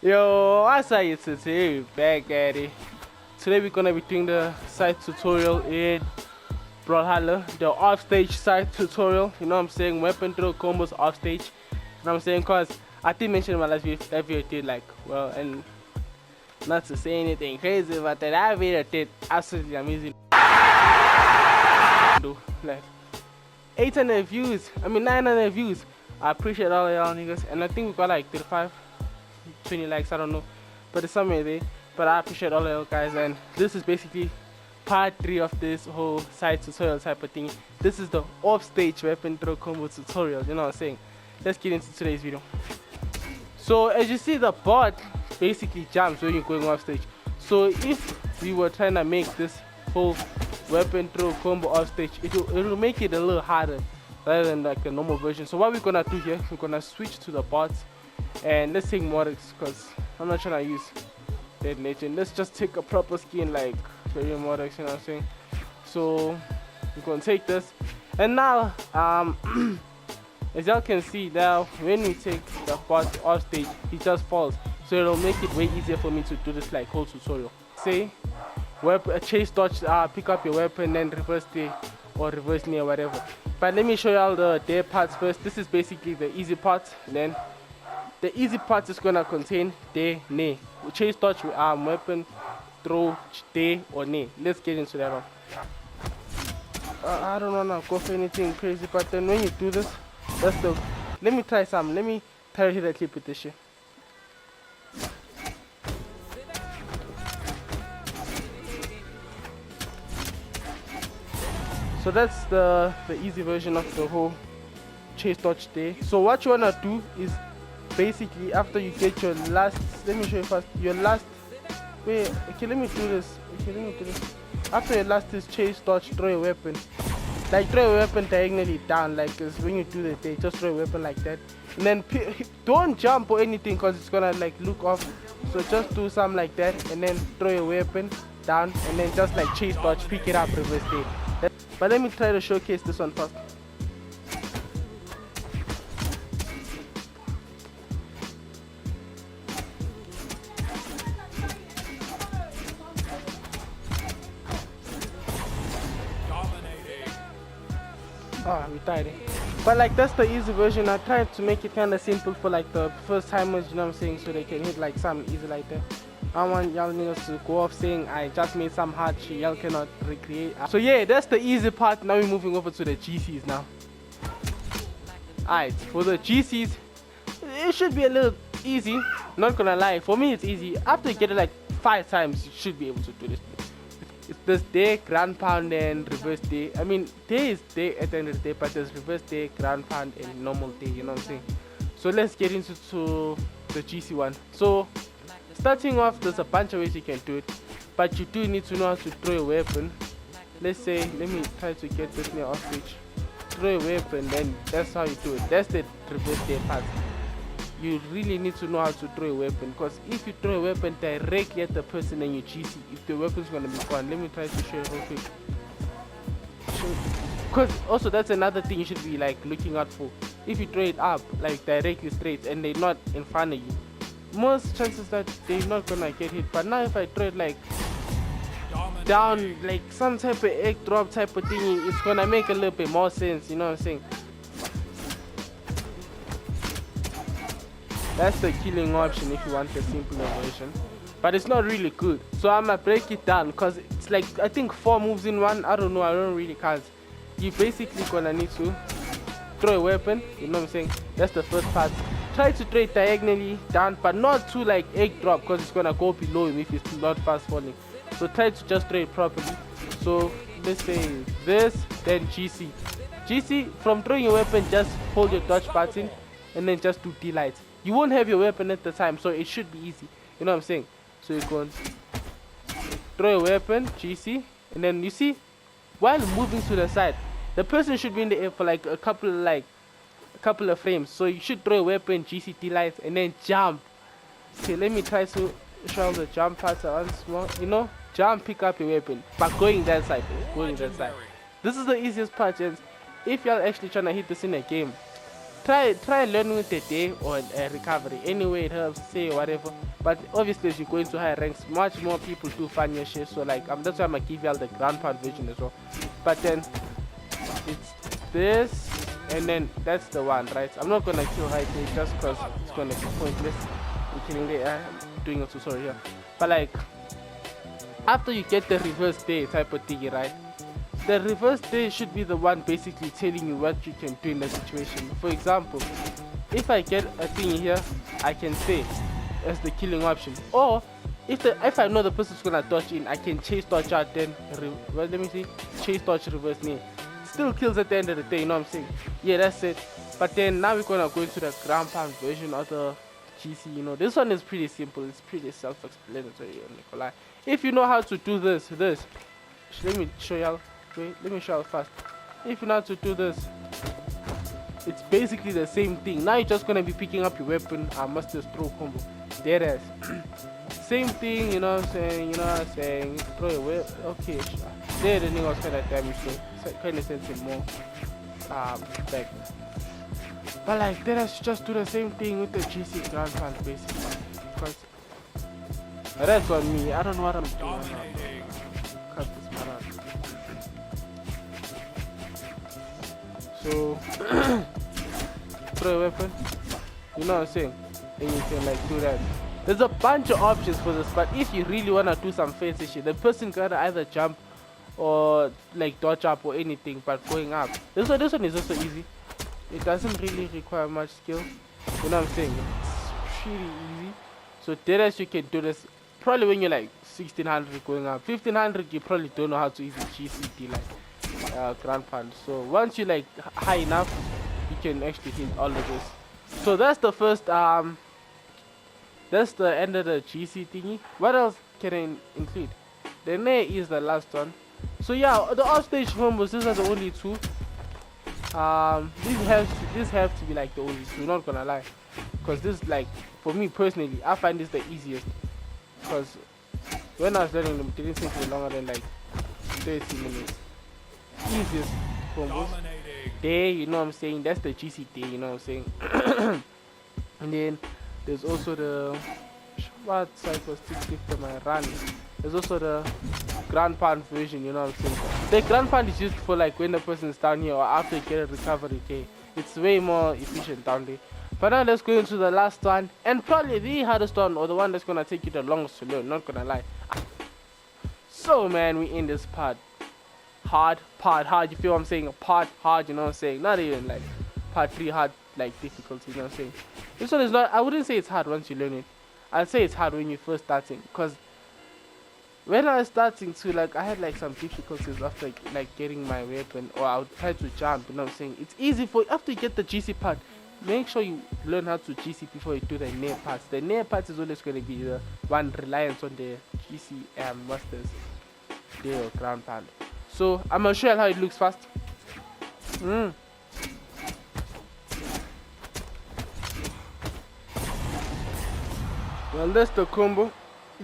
Yo, I saw you today, back at it. Today we're gonna be doing the Scythe tutorial in Brawlhalla, the offstage Scythe tutorial. You know what I'm saying? Weapon throw combos offstage. You know what I'm saying? Cause I did mention in my last video, that video did like well, and not to say anything crazy, but that video did absolutely amazing. Like 800 views, I mean 900 views. I appreciate all of y'all niggas, and I think we got like 35. 20 likes, I don't know, but it's somewhere there. But I appreciate all of you guys, and this is basically part 3 of this whole side tutorial type of thing. This is the offstage weapon throw combo tutorial, you know what I'm saying? Let's get into today's video. So as you see, the bot basically jumps when you're going offstage. So if we were trying to make this whole weapon throw combo offstage, it will make it a little harder rather than like the normal version. So what we're gonna do here, we're gonna switch to the bots. And let's take Mordex, because I'm not trying to use Dead Legend. Let's just take a proper skin like Very Mordex, you know what I'm saying? So we're gonna take this, and now as y'all can see now, when we take the bot off stage, he just falls. So it'll make it way easier for me to do this like whole tutorial. Say weapon chase dodge, pick up your weapon, then reverse day or reverse knee or whatever. But let me show y'all the day parts first. This is basically the easy part. Then the easy part is gonna contain day, knee. Chase dodge, weapon, throw, day or knee. Let's get into that one. I don't wanna go for anything crazy, but then when you do this, that's the. Let me try some. Let me try to hit a clip with this shit. So that's the easy version of the whole chase dodge day. So what you wanna do is basically after you get your last, let me show you first your last, wait, okay, let me do this. After your last is chase dodge, throw a weapon, like throw a weapon diagonally down, like as when you do the day, just throw a weapon like that, and then don't jump or anything because it's gonna like look off. So just do something like that, and then throw a weapon down, and then just like chase dodge, pick it up, reverse day. But let me try to showcase this one first. We tired. But like that's the easy version. I tried to make it kind of simple for like the first timers, you know what I'm saying, so they can hit like something easy like that. I want y'all niggas to go off saying I just made some hard shit y'all cannot recreate. So yeah, that's the easy part. Now we're moving over to the GCs now. Alright, for the GCs, it should be a little easy. Not gonna lie, for me it's easy. After you get it like 5 times, you should be able to do this. It's this day, ground pound, and reverse day. I mean, day is day at the end of the day, but there's reverse day, ground pound, and normal day, you know what I'm saying? So let's get into the GC one. So starting off, there's a bunch of ways you can do it, but you do need to know how to throw a weapon. Let's say, let me try to get this near off stage. Throw a weapon, then that's how you do it. That's the reverse day part. You really need to know how to throw a weapon, because if you throw a weapon directly at the person and you GC, if the weapon's gonna be gone. Let me try to show you real quick. Because also that's another thing you should be like looking out for. If you throw it up like directly straight and they're not in front of you, most chances that they're not gonna get hit. But now if I throw it like down, like some type of egg drop type of thing, it's gonna make a little bit more sense, you know what I'm saying? That's the killing option if you want the simpler version, but it's not really good. So I'm gonna break it down because it's like I think 4 moves in one. I don't know, I don't really count. You basically gonna need to throw a weapon, you know what I'm saying? That's the first part. Try to throw it diagonally down, but not to like egg drop, because it's gonna go below him if it's not fast falling. So try to just throw it properly. So let's say this, then GC. GC, from throwing your weapon, just hold your dodge button and then just do D-light. You won't have your weapon at the time, so it should be easy, you know what I'm saying? So you go and throw a weapon, GC, and then you see, while moving to the side, the person should be in the air for like a couple of frames. So you should throw a weapon, GC, D-light, and then jump. Okay, let me try to show the jump part once more. You know, jump, pick up your weapon, but going that side, This is the easiest part, gents. If y'all actually trying to hit this in a game, try learning with a day or a recovery. Anyway, it helps, say whatever. But obviously, as you go into higher ranks, much more people do funnier shit. So like, that's why I'm gonna give you all the ground pound version as well. But then it's this, and then that's the one, right? I'm not gonna kill high day just because it's gonna be pointless. I'm doing a tutorial here. But like, after you get the reverse day type of thing, right? The reverse day should be the one basically telling you what you can do in the situation. For example, if I get a thing here, I can say as the killing option. Or if I know the person's gonna dodge in, I can chase dodge out, then well, let me see, chase dodge reverse knee. Still kills at the end of the day, you know what I'm saying? Yeah, that's it. But then now we're gonna go into the ground pound version of the GC. You know, this one is pretty simple. It's pretty self-explanatory. Nikolai, if you know how to do this, let me show y'all. Wait, let me show you fast. If you know how to do this, it's basically the same thing. Now you're just gonna be picking up your weapon. I must just throw combo. There it is. Same thing, you know what I'm saying? You know what I'm saying? Throw your weapon. Okay, there the thing was kind of damage, so kind of sends it more back. But like, then I should just do the same thing with the GC ground pound basically. Because that's on me. I don't know what I'm doing now. Cut this man out. So throw a weapon, you know what I'm saying, and you can like do that. There's a bunch of options for this, but if you really want to do some fancy shit, the person gotta either jump or like dodge up or anything, but going up. This one is also easy. It doesn't really require much skill, you know what I'm saying. It's pretty easy. So deadass, you can do this probably when you're like 1600 going up. 1500 you probably don't know how to easy GCD like ground pound. So once you like high enough, you can actually hit all of this. So that's the first that's the end of the GC thingy. What else can I include? The nair is the last one. So yeah, the offstage combos, these are the only two. These have to be like the only two, not gonna lie, because this, like, for me personally, I find this the easiest, because when I was learning them, it didn't take me longer than like 30 minutes. Easiest combos there, you know what I'm saying. That's the GC day, you know what I'm saying. And then there's also the what Scythe was from my run. There's also the ground pound version, you know what I'm saying. The ground pound is used for like when the person's down here or after you get a recovery day. It's way more efficient down there. But now let's go into the last one, and probably the hardest one, or the one that's gonna take you the longest to learn, not gonna lie. So man, we in this part hard, you feel what I'm saying? Part hard, you know what I'm saying? Not even like part 3 hard, like difficulty, you know what I'm saying? This one is not, I wouldn't say it's hard once you learn it. I'd say it's hard when you're first starting, because when I was starting to, like, I had like some difficulties after like getting my weapon, or I would try to jump, you know what I'm saying? It's easy for, after you get the GC part, make sure you learn how to GC before you do the nair parts. The nair parts is always going to be the one reliance on the GC masters, their ground pound. So I'm gonna show you how it looks fast. Well, that's the combo.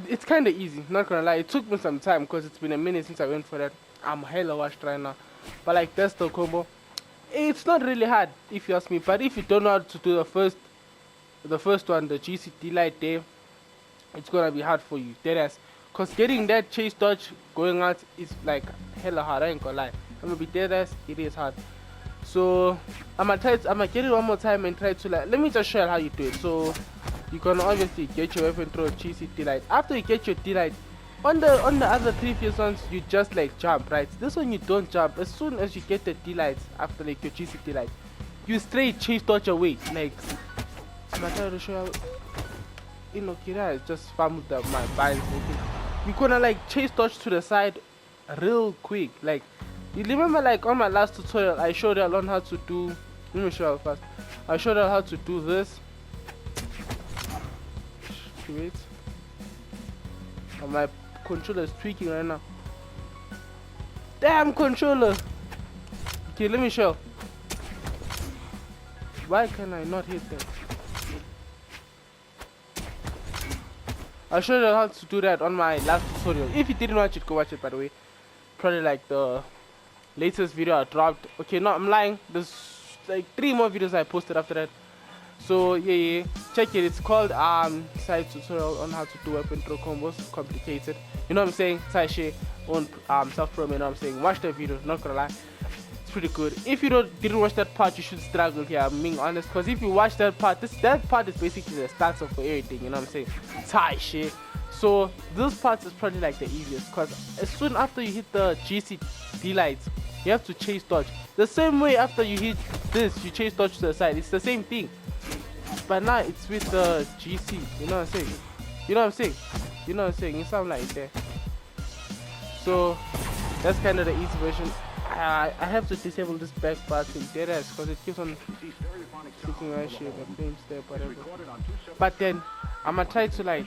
It's kind of easy, not gonna lie. It took me some time because it's been a minute since I went for that. I'm hella washed right now, but like, that's the combo. It's not really hard if you ask me, but if you don't know how to do the first one, the GC delight there, it's gonna be hard for you, deadass. Cause getting that chase dodge going out is like hella hard. I ain't gonna lie. I'm gonna be deadass. It is hard. So I'm gonna get it one more time and try to, like, let me just show you how you do it. So you can obviously get your weapon through a GC delight. After you get your delight, on the other previous ones, you just like jump, right? This one you don't jump. As soon as you get the delight, after like your GC delight, you straight chase dodge away. Like, I'm gonna try to show you. You know, Kira is just fumbled up my binds. You're gonna like chase dodge to the side real quick. Like, you remember, like on my last tutorial, I showed you on how to do, let me show you first. I showed you how to do this. Wait, and my controller is tweaking right now. Damn controller. Okay, let me show. Why can I not hit that? I showed you how to do that on my last tutorial. If you didn't watch it, go watch it, by the way. Probably like the latest video I dropped. Okay, no, I'm lying. This like 3 more videos I posted after that. So yeah, check it. It's called Scythe tutorial on how to do weapon throw combos. Complicated, you know what I'm saying? Scythe on self-pro, you know what I'm saying? Watch that video, not gonna lie, it's pretty good. If you didn't watch that part, you should struggle here, I'm being honest, because if you watch that part, that part is basically the starter for everything, you know what I'm saying? Scythe. So this part is probably like the easiest, because as soon after you hit the GC lights, you have to chase dodge. The same way after you hit this, you chase dodge to the side. It's the same thing. But now it's with the GC, you know what I'm saying? You know what I'm saying? You know what I'm saying? It sounds like that. So that's kind of the easy version. I have to disable this back button dead ass because it keeps on clicking my shit, my frame step, whatever. But then I'ma try to like,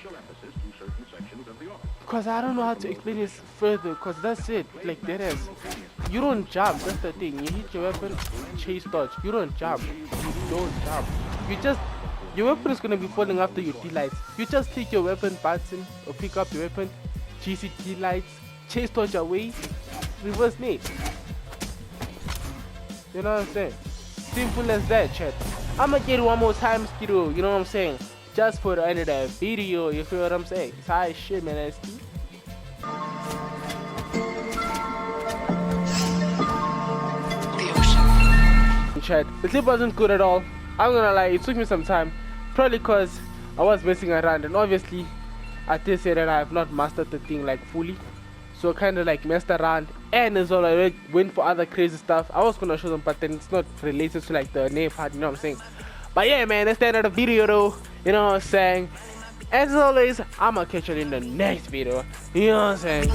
because I don't know how to explain this further, because that's it, like dead ass. You don't jump, that's the thing. You hit your weapon, chase dodge. You don't jump. You don't jump. You just, your weapon is gonna be falling after your D-lights. You just click your weapon button or pick up your weapon, GC D-lights, chase dodge away, reverse nade. You know what I'm saying? Simple as that, chat. I'ma get it one more time, Skidoo, you know what I'm saying? Just for the end of that video, you feel what I'm saying? It's high shit, man. Chat. The clip wasn't good at all. I'm gonna lie, it took me some time. Probably because I was messing around, and obviously I did say that I have not mastered the thing like fully. So kind of like messed around, and as well I went for other crazy stuff. I was gonna show them, but then it's not related to like the name part, you know what I'm saying? But yeah, man, that's the end of the video though, you know what I'm saying? As always, I'ma catch you in the next video, you know what I'm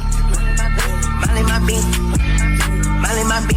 saying?